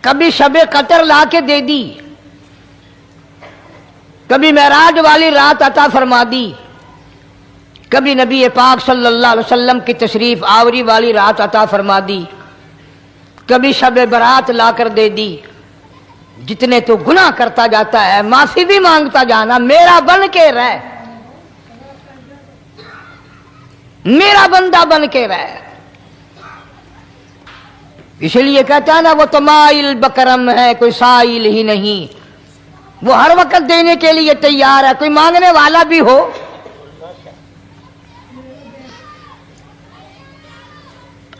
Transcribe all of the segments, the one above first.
کبھی شب قدر لا کے دے دی، کبھی معراج والی رات عطا فرما دی، کبھی نبی پاک صلی اللہ علیہ وسلم کی تشریف آوری والی رات عطا فرما دی، کبھی شب برات لا کر دے دی۔ جتنے تو گناہ کرتا جاتا ہے معافی بھی مانگتا جانا، میرا بن کے رہ، میرا بندہ بن کے رہ۔ اس لیے کہتا ہے نا وہ تو مائل بکرم ہے کوئی سائل ہی نہیں، وہ ہر وقت دینے کے لیے تیار ہے، کوئی مانگنے والا بھی ہو۔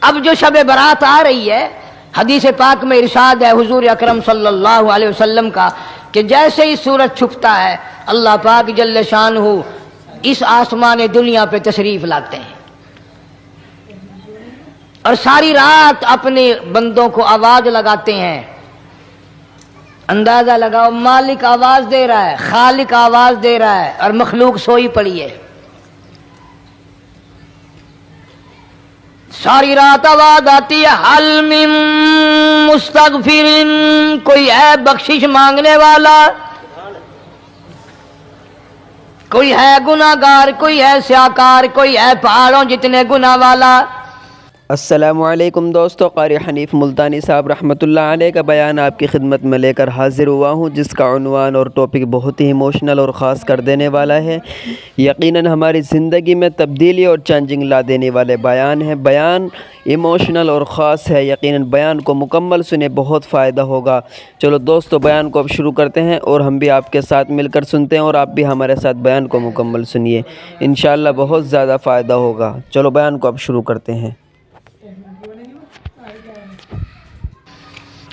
اب جو شب برات آ رہی ہے، حدیث پاک میں ارشاد ہے حضور اکرم صلی اللہ علیہ وسلم کا کہ جیسے ہی سورج چھپتا ہے اللہ پاک جل شانہ اس آسمان دنیا پہ تشریف لاتے ہیں، اور ساری رات اپنے بندوں کو آواز لگاتے ہیں۔ اندازہ لگاؤ، مالک آواز دے رہا ہے، خالق آواز دے رہا ہے، اور مخلوق سوئی پڑی ہے۔ ساری رات آواز آتی ہے حل من مستغفر، کوئی ہے بخشش مانگنے والا، کوئی ہے گناہ گار، کوئی ہے سیاکار، کوئی ہے پہاڑوں جتنے گناہ والا۔ السلام علیکم دوستو، قاری حنیف ملتانی صاحب رحمۃ اللہ علیہ کا بیان آپ کی خدمت میں لے کر حاضر ہوا ہوں، جس کا عنوان اور ٹاپک بہت ہی ایموشنل اور خاص کر دینے والا ہے۔ یقیناً ہماری زندگی میں تبدیلی اور چینجنگ لا دینے والے بیان ہیں۔ بیان ایموشنل اور خاص ہے، یقیناً بیان کو مکمل سنیں، بہت فائدہ ہوگا۔ چلو دوستو بیان کو اب شروع کرتے ہیں، اور ہم بھی آپ کے ساتھ مل کر سنتے ہیں، اور آپ بھی ہمارے ساتھ بیان کو مکمل سنیے، انشاءاللہ بہت زیادہ فائدہ ہوگا۔ چلو بیان کو اب شروع کرتے ہیں۔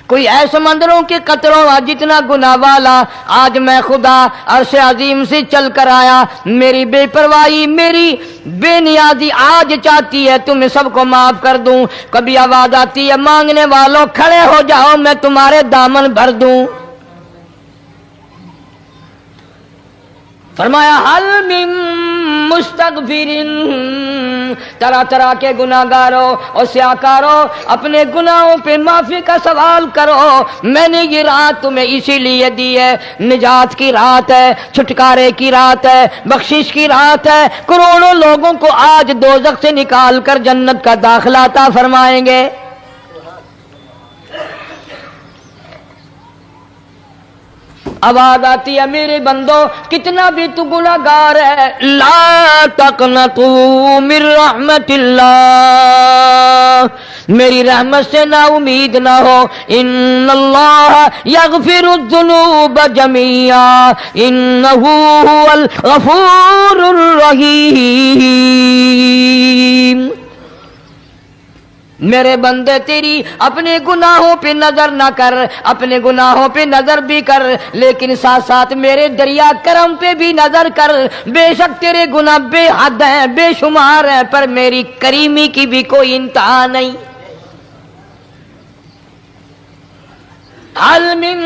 کوئی ہے سمندروں کے قطروں جتنا گناہ والا، آج میں خدا عرش عظیم سے چل کر آیا، میری بے پرواہی، میری بے نیازی آج چاہتی ہے تمہیں سب کو معاف کر دوں۔ کبھی آواز آتی ہے مانگنے والوں کھڑے ہو جاؤ میں تمہارے دامن بھر دوں۔ فرمایا حل من مستغفر، طرح طرح کے گناہ گاروں اور سیاکاروں اپنے گناہوں پہ معافی کا سوال کرو، میں نے یہ رات تمہیں اسی لیے دی ہے، نجات کی رات ہے، چھٹکارے کی رات ہے، بخشش کی رات ہے۔ کروڑوں لوگوں کو آج دوزخ سے نکال کر جنت کا داخلہ عطا فرمائیں گے۔ آواز آتی ہے میرے بندو کتنا بھی تو گناہ گار ہے، لا تقنطوا من رحمت اللہ، میری رحمت سے نا امید نہ ہو۔ ان اللہ یغفر الذنوب جميعا انہ هو الغفور الرحیم۔ میرے بندے تیری اپنے گناہوں پہ نظر نہ کر، اپنے گناہوں پہ نظر بھی کر، لیکن ساتھ ساتھ میرے دریا کرم پہ بھی نظر کر۔ بے شک تیرے گناہ بے حد ہیں، بے شمار ہیں، پر میری کریمی کی بھی کوئی انتہا نہیں۔ حل من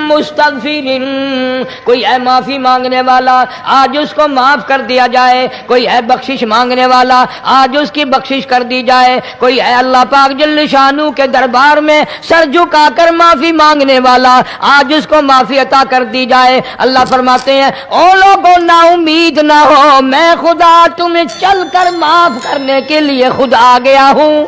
مستغفر، کوئی ہے معافی مانگنے والا آج اس کو معاف کر دیا جائے، کوئی ہے بخشش مانگنے والا آج اس کی بخشش کر دی جائے، کوئی ہے اللہ پاک جل شانہ کے دربار میں سر جھکا کر معافی مانگنے والا آج اس کو معافی عطا کر دی جائے۔ اللہ فرماتے ہیں او لوگوں نا امید نہ ہو، میں خدا تمہیں چل کر معاف کرنے کے لیے خود آ گیا ہوں۔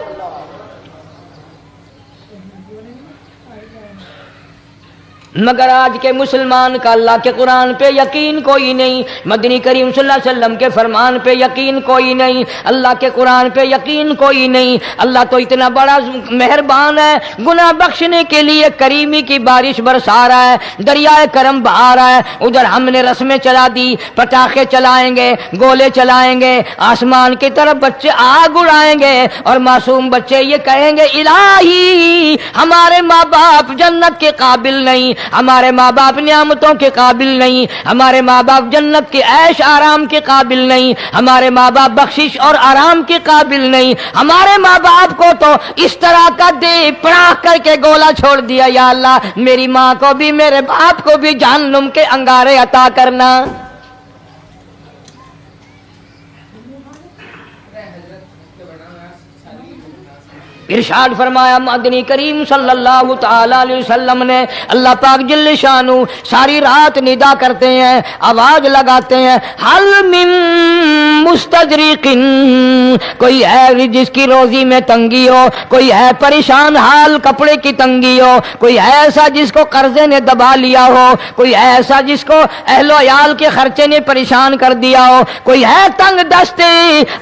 مگر آج کے مسلمان کا اللہ کے قرآن پہ یقین کوئی نہیں، مدنی کریم صلی اللہ علیہ وسلم کے فرمان پہ یقین کوئی نہیں، اللہ کے قرآن پہ یقین کوئی نہیں۔ اللہ تو اتنا بڑا مہربان ہے، گناہ بخشنے کے لیے کریمی کی بارش برسا رہا ہے، دریائے کرم بہا رہا ہے۔ ادھر ہم نے رسمیں چلا دی، پٹاخے چلائیں گے، گولے چلائیں گے، آسمان کی طرف بچے آگ اڑائیں گے، اور معصوم بچے یہ کہیں گے الہی ہمارے ماں باپ جنت کے قابل نہیں، ہمارے ماں باپ نعمتوں کے قابل نہیں، ہمارے ماں باپ جنت کے عیش آرام کے قابل نہیں، ہمارے ماں باپ بخشش اور آرام کے قابل نہیں، ہمارے ماں باپ کو تو اس طرح کا دے پڑاخ کر کے گولا چھوڑ دیا، یا اللہ میری ماں کو بھی میرے باپ کو بھی جہنم کے انگارے عطا کرنا۔ ارشاد فرمایا مدنی کریم صلی اللہ تعالی علیہ وسلم نے، اللہ پاک جل شانہ ساری رات ندا کرتے ہیں، آواز لگاتے ہیں، حل من مستدرک، کوئی ہے جس کی روزی میں تنگی ہو، کوئی ہے پریشان حال کپڑے کی تنگی ہو، کوئی ہے ایسا جس کو قرضے نے دبا لیا ہو، کوئی ہے ایسا جس کو اہل و عیال کے خرچے نے پریشان کر دیا ہو، کوئی ہے تنگ دستے،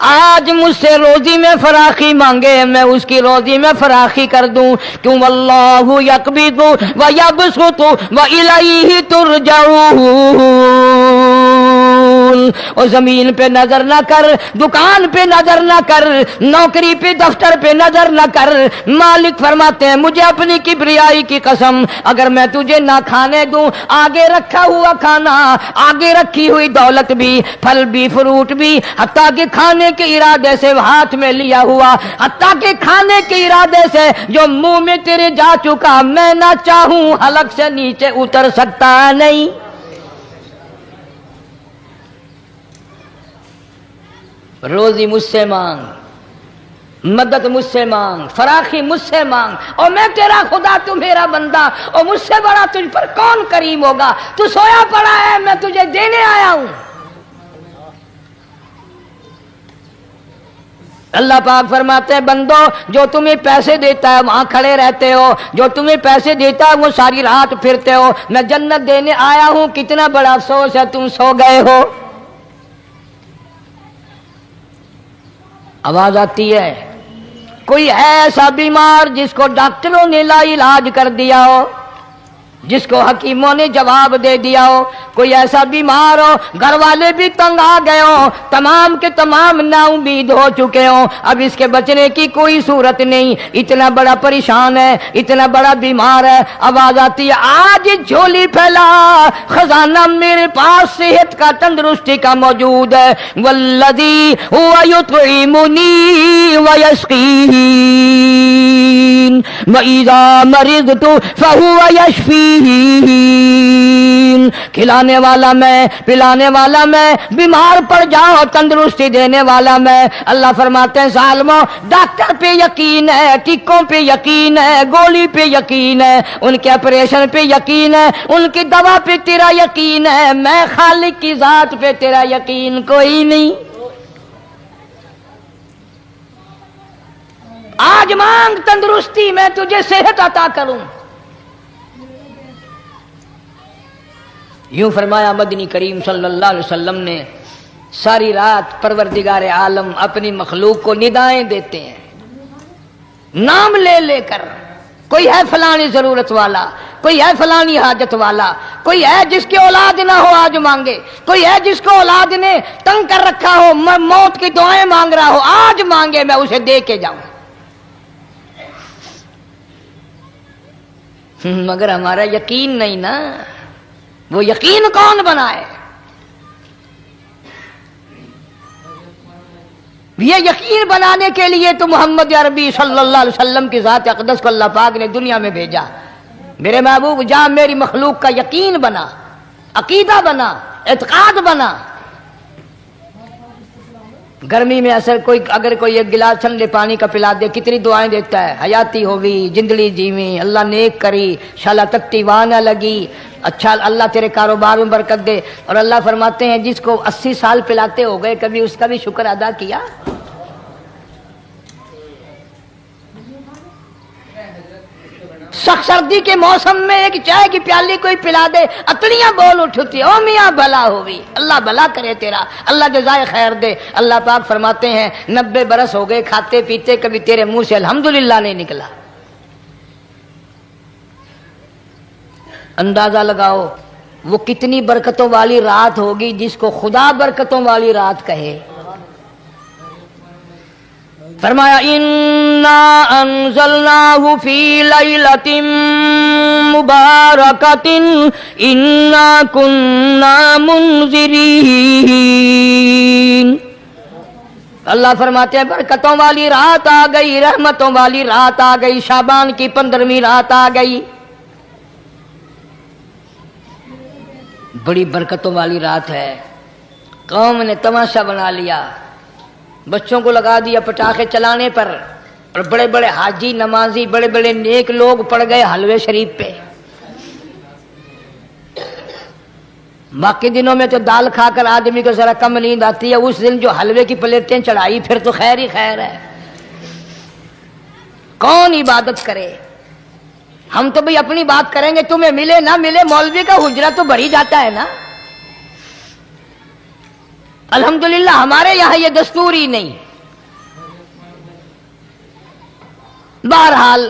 آج مجھ سے روزی میں فراخی مانگے، میں اس کی روزی میں فراخی کر دوں، کیوں واللہ یقبض و یبسط و الیہ ترجعون۔ اور زمین پہ نظر نہ کر، دکان پہ نظر نہ کر، نوکری پہ دفتر پہ نظر نہ کر، مالک فرماتے ہیں مجھے اپنی کبریائی کی قسم، اگر میں تجھے نہ کھانے دوں، آگے رکھا ہوا کھانا، آگے رکھی ہوئی دولت بھی، پھل بھی، فروٹ بھی، حتیٰ کہ کھانے کے ارادے سے ہاتھ میں لیا ہوا، حتیٰ کہ کھانے کے ارادے سے جو منہ میں تیرے جا چکا، میں نہ چاہوں حلق سے نیچے اتر سکتا نہیں۔ روزی مجھ سے مانگ، مدد مجھ سے مانگ، فراخی مجھ سے مانگ، اور میں تیرا خدا، تو میرا بندہ، اور مجھ سے بڑا تجھ پر کون کریم ہوگا؟ تو سویا پڑا ہے، میں تجھے دینے آیا ہوں۔ اللہ پاک فرماتے ہیں بندو، جو تمہیں پیسے دیتا ہے وہاں کھڑے رہتے ہو، جو تمہیں پیسے دیتا ہے وہ ساری رات پھرتے ہو، میں جنت دینے آیا ہوں، کتنا بڑا افسوس ہے تم سو گئے ہو۔ آواز آتی ہے، کوئی ہے ایسا بیمار جس کو ڈاکٹروں نے لا علاج کر دیا ہو، جس کو حکیموں نے جواب دے دیا ہو، کوئی ایسا بیمار ہو، گھر والے بھی تنگ آ گئے ہو، تمام کے تمام نا امید ہو چکے ہوں، اب اس کے بچنے کی کوئی صورت نہیں، اتنا بڑا پریشان ہے، اتنا بڑا بیمار ہے، آواز آتی ہے آج جھولی پھیلا، خزانہ میرے پاس صحت کا، تندرستی کا موجود ہے، والذی هو یطعمنی ویسقین وَإِذَا مَرِضْتُ فَهُوَ يَشْفِينِ، کھلانے والا میں، پلانے والا میں، بیمار پڑ جاؤ تندرستی دینے والا میں۔ اللہ فرماتے ہیں ظالموں، ڈاکٹر پہ یقین ہے، ٹیکوں پہ یقین ہے، گولی پہ یقین ہے، ان کے آپریشن پہ یقین ہے، ان کی دوا پہ تیرا یقین ہے، میں خالق کی ذات پہ تیرا یقین کوئی نہیں۔ آج مانگ تندرستی، میں تجھے صحت عطا کروں۔ یوں فرمایا مدنی کریم صلی اللہ علیہ وسلم نے، ساری رات پروردگار عالم اپنی مخلوق کو ندائیں دیتے ہیں، نام لے لے کر، کوئی ہے فلانی ضرورت والا، کوئی ہے فلانی حاجت والا، کوئی ہے جس کی اولاد نہ ہو آج مانگے، کوئی ہے جس کو اولاد نے تنگ کر رکھا ہو، موت کی دعائیں مانگ رہا ہو، آج مانگے میں اسے دے کے جاؤں۔ مگر ہمارا یقین نہیں نا، وہ یقین کون بنائے؟ یہ یقین بنانے کے لیے تو محمد عربی صلی اللہ علیہ وسلم کی ذات اقدس کو اللہ پاک نے دنیا میں بھیجا۔ میرے محبوب جا میری مخلوق کا یقین بنا، عقیدہ بنا، اعتقاد بنا۔ گرمی میں اگر کوئی ایک گلاس ٹھنڈے پانی کا پلا دے، کتنی دعائیں دیتا ہے، حیاتی ہوئی، جندلی جیویں، اللہ نیک کری، شالا تکتی وہاں نہ لگی، اچھا اللہ تیرے کاروبار میں برکت دے۔ اور اللہ فرماتے ہیں جس کو 80 سال پلاتے ہو گئے، کبھی اس کا بھی شکر ادا کیا؟ سخت سردی کے موسم میں ایک چائے کی پیالی کوئی پلا دے، اتڑیاں بول اٹھتی، او میاں بھلا ہوئی، اللہ بھلا کرے تیرا، اللہ جزائے خیر دے۔ اللہ پاک فرماتے ہیں 90 برس ہو گئے کھاتے پیتے، کبھی تیرے منہ سے الحمدللہ نہیں نکلا۔ اندازہ لگاؤ وہ کتنی برکتوں والی رات ہوگی جس کو خدا برکتوں والی رات کہے۔ فرمایا انا انزلناہ فی لیلۃ مبارکۃ انا کننا منذرین۔ اللہ فرماتے ہیں برکتوں والی رات آ گئی، رحمتوں والی رات آ گئی، شعبان کی 15ویں رات آ گئی، بڑی برکتوں والی رات ہے۔ قوم نے تماشا بنا لیا، بچوں کو لگا دیا پٹاخے چلانے پر، اور بڑے بڑے حاجی نمازی بڑے بڑے نیک لوگ پڑ گئے حلوے شریف پہ. باقی دنوں میں تو دال کھا کر آدمی کو ذرا کم نیند آتی ہے، اس دن جو حلوے کی پلیٹیں چڑھائی پھر تو خیر ہی خیر ہے. کون عبادت کرے؟ ہم تو بھئی اپنی بات کریں گے، تمہیں ملے نہ ملے مولوی کا حجرہ تو بھر ہی جاتا ہے نا. الحمدللہ ہمارے یہاں یہ دستور ہی نہیں. بہرحال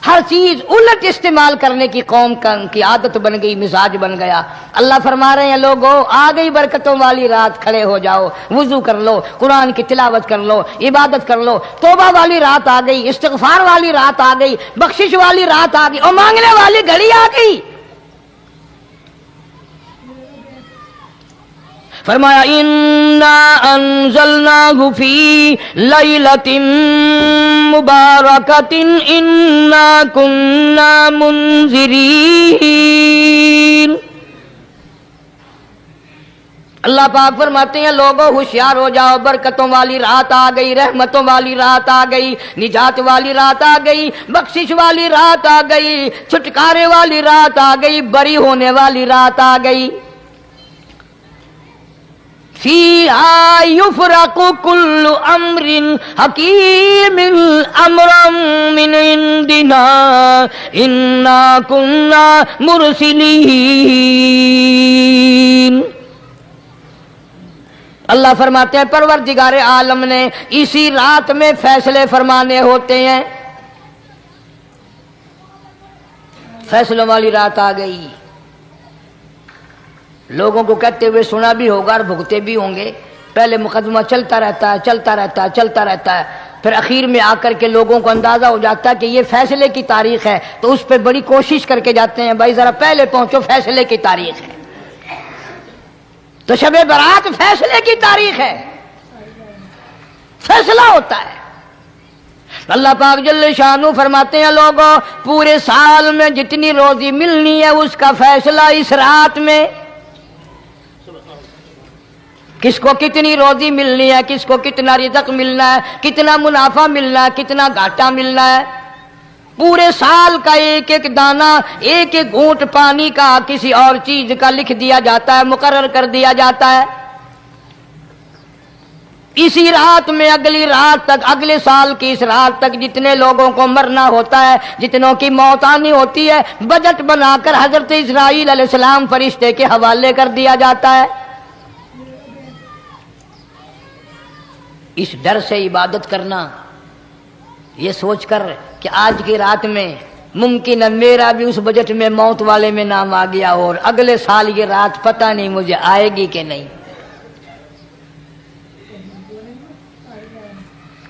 ہر چیز الٹ استعمال کرنے کی قوم کی عادت بن گئی، مزاج بن گیا. اللہ فرما رہے ہیں لوگو آ گئی برکتوں والی رات، کھڑے ہو جاؤ، وضو کر لو، قرآن کی تلاوت کر لو، عبادت کر لو. توبہ والی رات آ گئی، استغفار والی رات آ گئی، بخشش والی رات آ گئی، اور مانگنے والی گھڑی آ گئی. فرمایا انا انزلناہ فی لیلۃ مبارکۃ انا کنا منذرین. اللہ پاک فرماتے ہیں لوگوں ہوشیار ہو جاؤ، برکتوں والی رات آ گئی، رحمتوں والی رات آ گئی، نجات والی رات آ گئی، بخشش والی رات آ گئی، چھٹکارے والی رات آ گئی، بری ہونے والی رات آ گئی. فیہا یفرق کل امر حکیم امرا من عندنا انا کنا مرسلین. اللہ فرماتے ہیں پروردگار عالم نے اسی رات میں فیصلے فرمانے ہوتے ہیں. فیصلوں والی رات آ گئی. لوگوں کو کہتے ہوئے سنا بھی ہوگا اور بھگتے بھی ہوں گے. پہلے مقدمہ چلتا رہتا ہے چلتا رہتا ہے چلتا رہتا ہے، پھر اخیر میں آ کر کے لوگوں کو اندازہ ہو جاتا ہے کہ یہ فیصلے کی تاریخ ہے، تو اس پہ بڑی کوشش کر کے جاتے ہیں بھائی ذرا پہلے پہنچو، فیصلے کی تاریخ ہے. تو شب برات فیصلے کی تاریخ ہے، فیصلہ ہوتا ہے. اللہ پاک جل شانہ فرماتے ہیں لوگوں پورے سال میں جتنی روزی ملنی ہے اس کا فیصلہ اس رات میں. کس کو کتنی روزی ملنی ہے، کس کو کتنا رزق ملنا ہے، کتنا منافع ملنا ہے، کتنا گھاٹا ملنا ہے. پورے سال کا ایک ایک دانہ، ایک ایک گھونٹ پانی کا، کسی اور چیز کا لکھ دیا جاتا ہے، مقرر کر دیا جاتا ہے. اسی رات میں اگلی رات تک، اگلے سال کی اس رات تک جتنے لوگوں کو مرنا ہوتا ہے، جتنوں کی موت آنی ہوتی ہے، بجٹ بنا کر حضرت اسرائیل علیہ السلام فرشتے کے حوالے کر دیا جاتا ہے. اس ڈر سے عبادت کرنا، یہ سوچ کر کہ آج کی رات میں ممکن ہے میرا بھی اس بجٹ میں موت والے میں نام آ گیا اور اگلے سال یہ رات پتہ نہیں مجھے آئے گی کہ نہیں.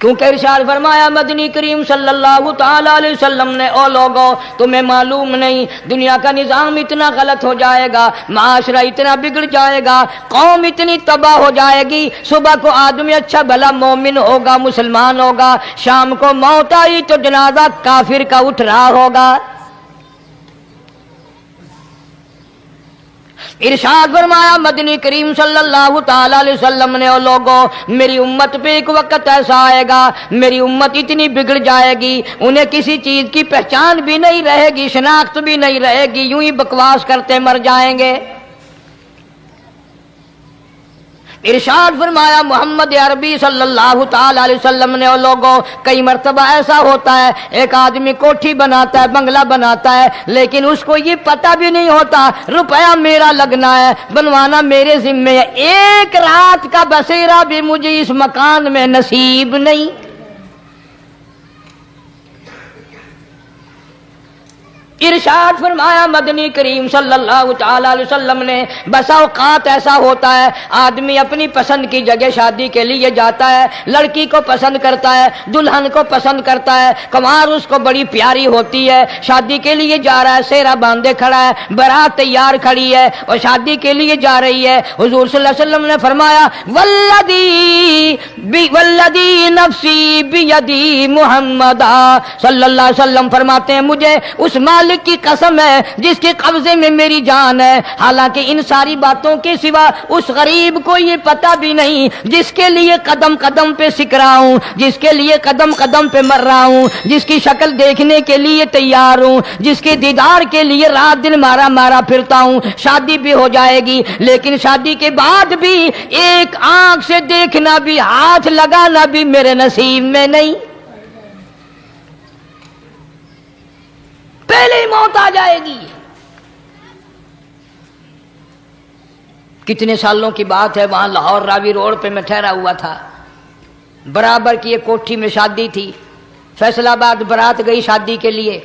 کیونکہ ارشاد فرمایا مدنی کریم صلی اللہ تعالی علیہ وسلم نے او لوگوں تمہیں معلوم نہیں دنیا کا نظام اتنا غلط ہو جائے گا، معاشرہ اتنا بگڑ جائے گا، قوم اتنی تباہ ہو جائے گی. صبح کو آدمی اچھا بھلا مومن ہوگا، مسلمان ہوگا، شام کو موت آئی تو جنازہ کافر کا اٹھ رہا ہوگا. ارشاد فرمایا مدنی کریم صلی اللہ تعالی علیہ وسلم نے او لوگوں میری امت پہ ایک وقت ایسا آئے گا، میری امت اتنی بگڑ جائے گی انہیں کسی چیز کی پہچان بھی نہیں رہے گی، شناخت بھی نہیں رہے گی، یوں ہی بکواس کرتے مر جائیں گے. ارشاد فرمایا محمد عربی صلی اللہ تعالی علیہ وسلم نے او لوگوں کئی مرتبہ ایسا ہوتا ہے ایک آدمی کوٹھی بناتا ہے، بنگلہ بناتا ہے، لیکن اس کو یہ پتہ بھی نہیں ہوتا روپیہ میرا لگنا ہے، بنوانا میرے ذمے ہے، ایک رات کا بسیرا بھی مجھے اس مکان میں نصیب نہیں. ارشاد فرمایا مدنی کریم صلی اللہ تعالی علیہ وسلم نے بسا اوقات ایسا ہوتا ہے آدمی اپنی پسند کی جگہ شادی کے لیے جاتا ہے، لڑکی کو پسند کرتا ہے، دلہن کو پسند کرتا ہے، کمار اس کو بڑی پیاری ہوتی ہے، شادی کے لیے جا رہا ہے، سہرا باندھے کھڑا ہے، بارات تیار کھڑی ہے اور شادی کے لیے جا رہی ہے. حضور صلی اللہ علیہ وسلم نے فرمایا والذی نفسی بیدی محمد صلی اللہ علیہ وسلم فرماتے ہیں مجھے اس مالک مالک کی قسم ہے جس کے قبضے میں میری جان ہے، حالانکہ ان ساری باتوں کے سوا اس غریب کو یہ پتہ بھی نہیں جس کے لیے قدم قدم پہ سکھ رہا ہوں، جس کے لیے قدم قدم پہ مر رہا ہوں، جس کی شکل دیکھنے کے لیے تیار ہوں، جس کے دیدار کے لیے رات دن مارا مارا پھرتا ہوں۔ شادی بھی ہو جائے گی لیکن شادی کے بعد بھی ایک آنکھ سے دیکھنا بھی، ہاتھ لگانا بھی میرے نصیب میں نہیں، پہلے ہی موت آ جائے گی۔ کتنے سالوں کی بات ہے، وہاں لاہور راوی روڈ پہ میں ٹھہرا ہوا تھا، برابر کی ایک کوٹھی میں شادی تھی، فیصل آباد برات گئی شادی کے لیے،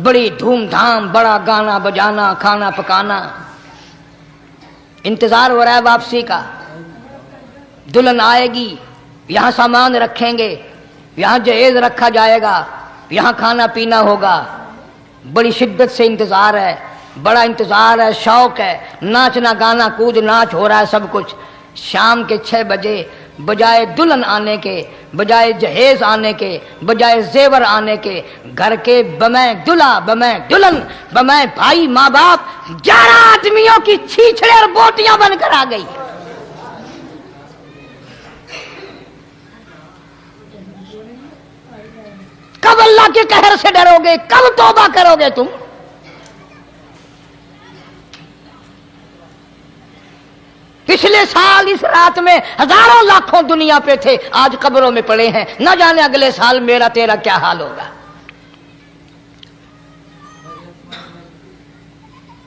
بڑی دھوم دھام، بڑا گانا بجانا، کھانا پکانا، انتظار ہو رہا ہے واپسی کا۔ دلہن آئے گی، یہاں سامان رکھیں گے، یہاں جہیز رکھا جائے گا، یہاں کھانا پینا ہوگا، بڑی شدت سے انتظار ہے، بڑا انتظار ہے، شوق ہے، ناچنا گانا کود ناچ ہو رہا ہے سب کچھ۔ شام کے 6 بجے بجائے دلہن آنے کے، بجائے جہیز آنے کے، بجائے زیور آنے کے، گھر کے بمیں دلہا بمیں دلہن بمیں بھائی ماں باپ 11 آدمیوں کی چھیچڑے اور بوٹیاں بن کر آ گئی۔ کب اللہ کے قہر سے ڈرو گے؟ کب توبہ کرو گے تم؟ پچھلے سال اس رات میں ہزاروں لاکھوں دنیا پہ تھے، آج قبروں میں پڑے ہیں، نہ جانے اگلے سال میرا تیرا کیا حال ہوگا۔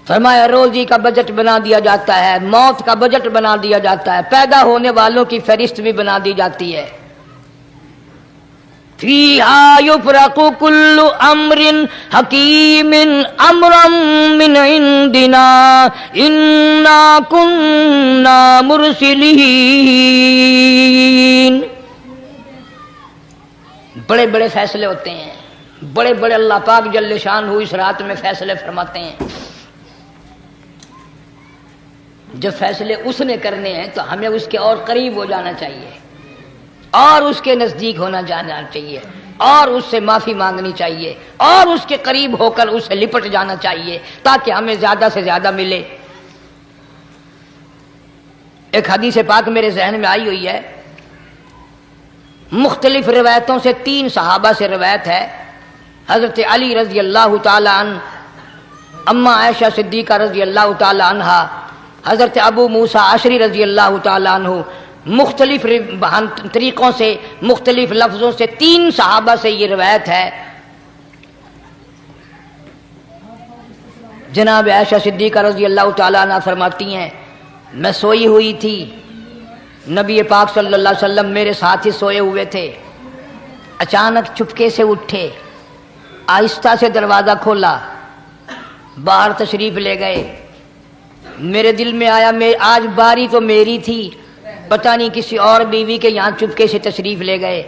فرمایا روزی کا بجٹ بنا دیا جاتا ہے، موت کا بجٹ بنا دیا جاتا ہے، پیدا ہونے والوں کی فہرست بھی بنا دی جاتی ہے۔ فیہا یفرق کل امر حکیم امرا من عندنا انا کننا مرسلین۔ بڑے بڑے فیصلے ہوتے ہیں، بڑے بڑے اللہ پاک جل شان ہو اس رات میں فیصلے فرماتے ہیں۔ جب فیصلے اس نے کرنے ہیں تو ہمیں اس کے اور قریب ہو جانا چاہیے، اور اس کے نزدیک ہونا جانا چاہیے، اور اس سے معافی مانگنی چاہیے، اور اس کے قریب ہو کر اس سے لپٹ جانا چاہیے تاکہ ہمیں زیادہ سے زیادہ ملے۔ ایک حدیث پاک میرے ذہن میں آئی ہوئی ہے، مختلف روایتوں سے 3 صحابہ سے روایت ہے، حضرت علی رضی اللہ تعالی عنہ، اما عائشہ صدیقہ رضی اللہ تعالی عنہا، حضرت ابو موسیٰ اشعری رضی اللہ تعالی عنہ، مختلف طریقوں سے، مختلف لفظوں سے 3 صحابہ سے یہ روایت ہے۔ جناب عائشہ صدیقہ رضی اللہ تعالیٰ عنہ فرماتی ہیں میں سوئی ہوئی تھی، نبی پاک صلی اللہ علیہ وسلم میرے ساتھ ہی سوئے ہوئے تھے، اچانک چپکے سے اٹھے، آہستہ سے دروازہ کھولا، باہر تشریف لے گئے۔ میرے دل میں آیا آج باری تو میری تھی، پتہ نہیں کسی اور بیوی کے یہاں چپکے سے تشریف لے گئے۔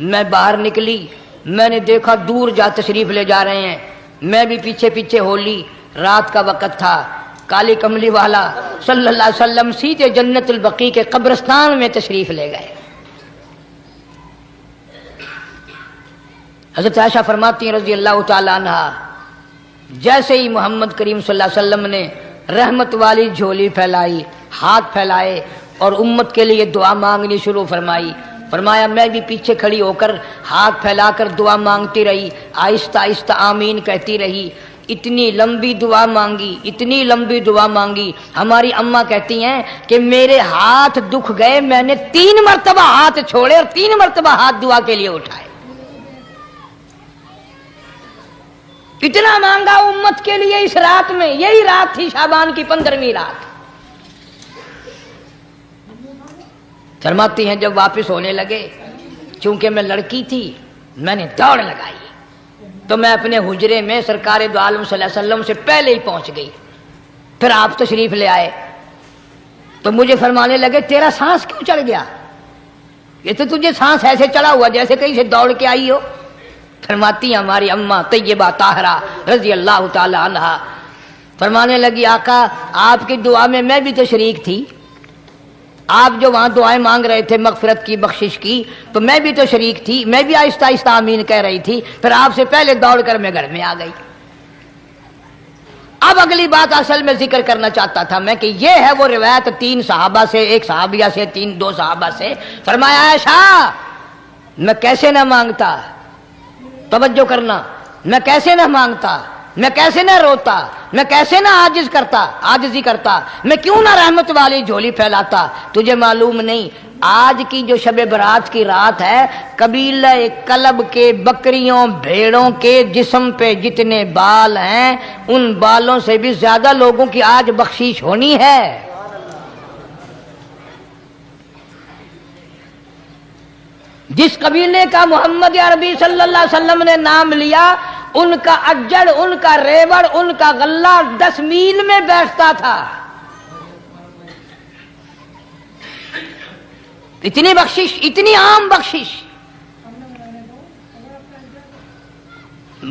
میں باہر نکلی، میں نے دیکھا دور جا تشریف لے جا رہے ہیں، میں بھی پیچھے پیچھے ہو لی۔ رات کا وقت تھا، کالی کملی والا صلی اللہ علیہ وسلم سیدھے جنت البقیع کے قبرستان میں تشریف لے گئے۔ حضرت عائشہ فرماتی ہیں رضی اللہ تعالی عنہا، جیسے ہی محمد کریم صلی اللہ علیہ وسلم نے رحمت والی جھولی پھیلائی، ہاتھ پھیلائے اور امت کے لیے دعا مانگنی شروع فرمائی، فرمایا میں بھی پیچھے کھڑی ہو کر ہاتھ پھیلا کر دعا مانگتی رہی، آہستہ آہستہ آمین کہتی رہی۔ اتنی لمبی دعا مانگی، اتنی لمبی دعا مانگی، ہماری اماں کہتی ہیں کہ میرے ہاتھ دکھ گئے، میں نے 3 مرتبہ ہاتھ چھوڑے اور 3 مرتبہ ہاتھ دعا کے لیے اٹھائے۔ اتنا مانگا امت کے لیے اس رات میں، یہی رات تھی شعبان کی 15ویں رات۔ فرماتی ہیں جب واپس ہونے لگے، چونکہ میں لڑکی تھی میں نے دوڑ لگائی تو میں اپنے حجرے میں سرکار دو عالم صلی اللہ علیہ وسلم سے پہلے ہی پہنچ گئی۔ پھر آپ تشریف لے آئے تو مجھے فرمانے لگے تیرا سانس کیوں چڑھ گیا؟ یہ تو تجھے سانس ایسے چڑھا ہوا جیسے کہیں سے دوڑ کے آئی ہو۔ فرماتی ہیں ہماری اماں طیبہ طاہرہ رضی اللہ تعالی عنہا، فرمانے لگی آقا آپ کی دعا میں بھی تو شریک تھی، آپ جو وہاں دعائیں مانگ رہے تھے مغفرت کی، بخشش کی، تو میں بھی تو شریک تھی، میں بھی آہستہ آہستہ آمین کہہ رہی تھی، پھر آپ سے پہلے دوڑ کر میں گھر میں آ گئی۔ اب اگلی بات اصل میں ذکر کرنا چاہتا تھا میں کہ یہ ہے وہ روایت 3 صحابہ سے، 1 صحابیہ سے، 2 صحابہ سے۔ فرمایا عائشہ میں کیسے نہ مانگتا، توجہ کرنا، میں کیسے نہ مانگتا، میں کیسے نہ روتا، میں کیسے نہ عاجزی کرتا، میں کیوں نہ رحمت والی جھولی پھیلاتا۔ تجھے معلوم نہیں آج کی جو شب برات کی رات ہے، قبیلہ کلب کے بکریوں بھیڑوں کے جسم پہ جتنے بال ہیں ان بالوں سے بھی زیادہ لوگوں کی آج بخشش ہونی ہے۔ جس قبیلے کا محمد عربی صلی اللہ علیہ وسلم نے نام لیا، ان کا اجڑ، ان کا ریوڑ، ان کا غلہ 10 میل میں بیٹھتا تھا۔ اتنی بخشش، اتنی عام بخشش۔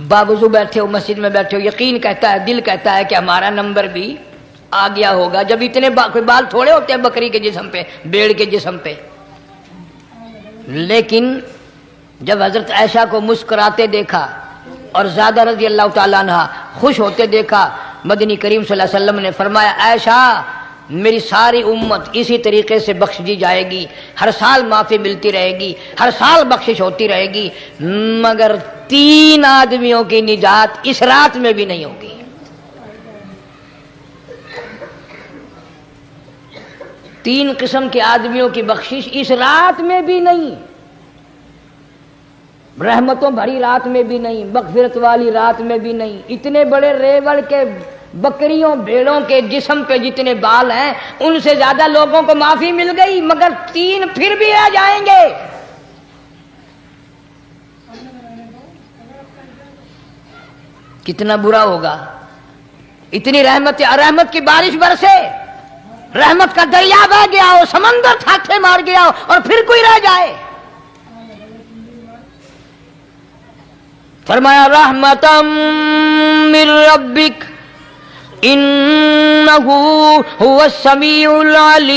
باوضو بیٹھے ہو، مسجد میں بیٹھے ہو، یقین کہتا ہے، دل کہتا ہے کہ ہمارا نمبر بھی آ گیا ہوگا، جب اتنے کوئی بال تھوڑے ہوتے ہیں بکری کے جسم پہ، بھیڑ کے جسم پہ۔ لیکن جب حضرت عائشہ کو مسکراتے دیکھا اور زیادہ رضی اللہ تعالیٰ عنہ خوش ہوتے دیکھا، مدنی کریم صلی اللہ علیہ وسلم نے فرمایا عائشہ میری ساری امت اسی طریقے سے بخش دی جائے گی، ہر سال معافی ملتی رہے گی، ہر سال بخشش ہوتی رہے گی، مگر 3 آدمیوں کی نجات اس رات میں بھی نہیں ہوگی۔ 3 قسم کے آدمیوں کی بخشش اس رات میں بھی نہیں، رحمتوں بھری رات میں بھی نہیں، مغفرت والی رات میں بھی نہیں۔ اتنے بڑے ریوڑ کے بکریوں بھیڑوں کے جسم پہ جتنے بال ہیں ان سے زیادہ لوگوں کو معافی مل گئی، مگر 3 پھر بھی رہ جائیں گے۔ کتنا برا ہوگا، اتنی رحمت کی بارش برسے، رحمت کا دریا بہ گیا ہو، سمندر تھاکے مار گیا ہو اور پھر کوئی رہ جائے۔ فرمایا رحمتا من ربک انہ هو السمیع العلیم۔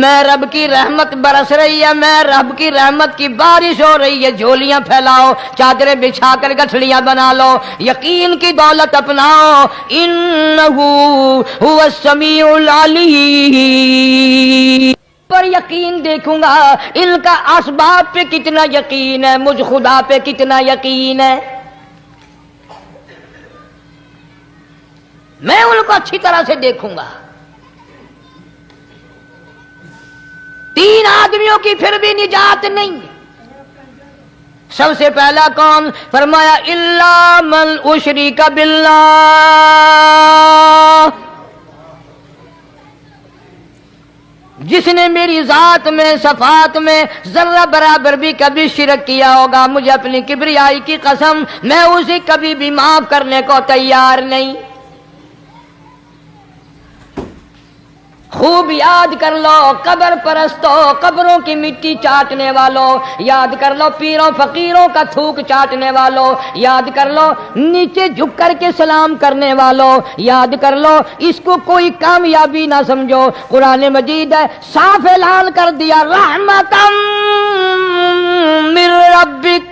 میں رب کی رحمت برس رہی ہے، میں رب کی رحمت کی بارش ہو رہی ہے، جھولیاں پھیلاؤ، چادریں بچھا کر گٹھڑیاں بنا لو، یقین کی دولت اپناؤ، انہ هو السمیع العلیم۔ پر یقین دیکھوں گا ان کا اسباب پہ کتنا یقین ہے، مجھ خدا پہ کتنا یقین ہے، میں ان کو اچھی طرح سے دیکھوں گا۔ 3 آدمیوں کی پھر بھی نجات نہیں۔ سب سے پہلا کون؟ فرمایا الا من اشرک باللہ، جس نے میری ذات میں صفات میں ذرہ برابر بھی کبھی شرک کیا ہوگا، مجھے اپنی کبریائی کی قسم میں اسے کبھی بھی معاف کرنے کو تیار نہیں۔ خوب یاد کر لو قبر پرستوں، قبروں کی مٹی چاٹنے والوں، یاد کر لو پیروں فقیروں کا تھوک چاٹنے والوں، یاد کر لو نیچے جھک کر کے سلام کرنے والوں، یاد کر لو اس کو کوئی کامیابی نہ سمجھو۔ قرآن مجید ہے صاف اعلان کر دیا رحمتا من ربک،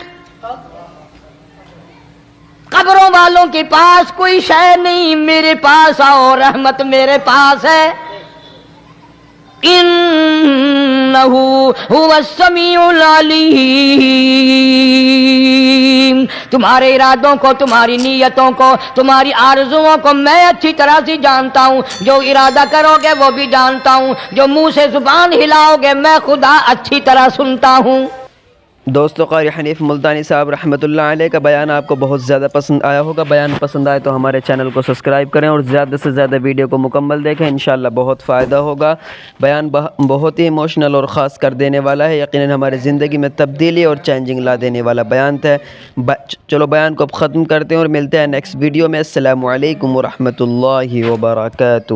قبروں والوں کے پاس کوئی شے نہیں، میرے پاس آؤ، رحمت میرے پاس ہے۔ انہ هو السمیع العلیم، تمہارے ارادوں کو، تمہاری نیتوں کو، تمہاری آرزوؤں کو میں اچھی طرح سے جانتا ہوں، جو ارادہ کرو گے وہ بھی جانتا ہوں، جو منہ سے زبان ہلاؤ گے میں خدا اچھی طرح سنتا ہوں۔ دوستو قاری حنیف ملتانی صاحب رحمۃ اللہ علیہ کا بیان آپ کو بہت زیادہ پسند آیا ہوگا۔ بیان پسند آئے تو ہمارے چینل کو سبسکرائب کریں اور زیادہ سے زیادہ ویڈیو کو مکمل دیکھیں، انشاءاللہ بہت فائدہ ہوگا۔ بیان بہت ہی ایموشنل اور خاص کر دینے والا ہے، یقیناً ہماری زندگی میں تبدیلی اور چینجنگ لا دینے والا بیان تھا۔ چلو بیان کو اب ختم کرتے ہیں اور ملتے ہیں نیکسٹ ویڈیو میں۔ السلام علیکم ورحمۃ اللہ وبرکاتہ۔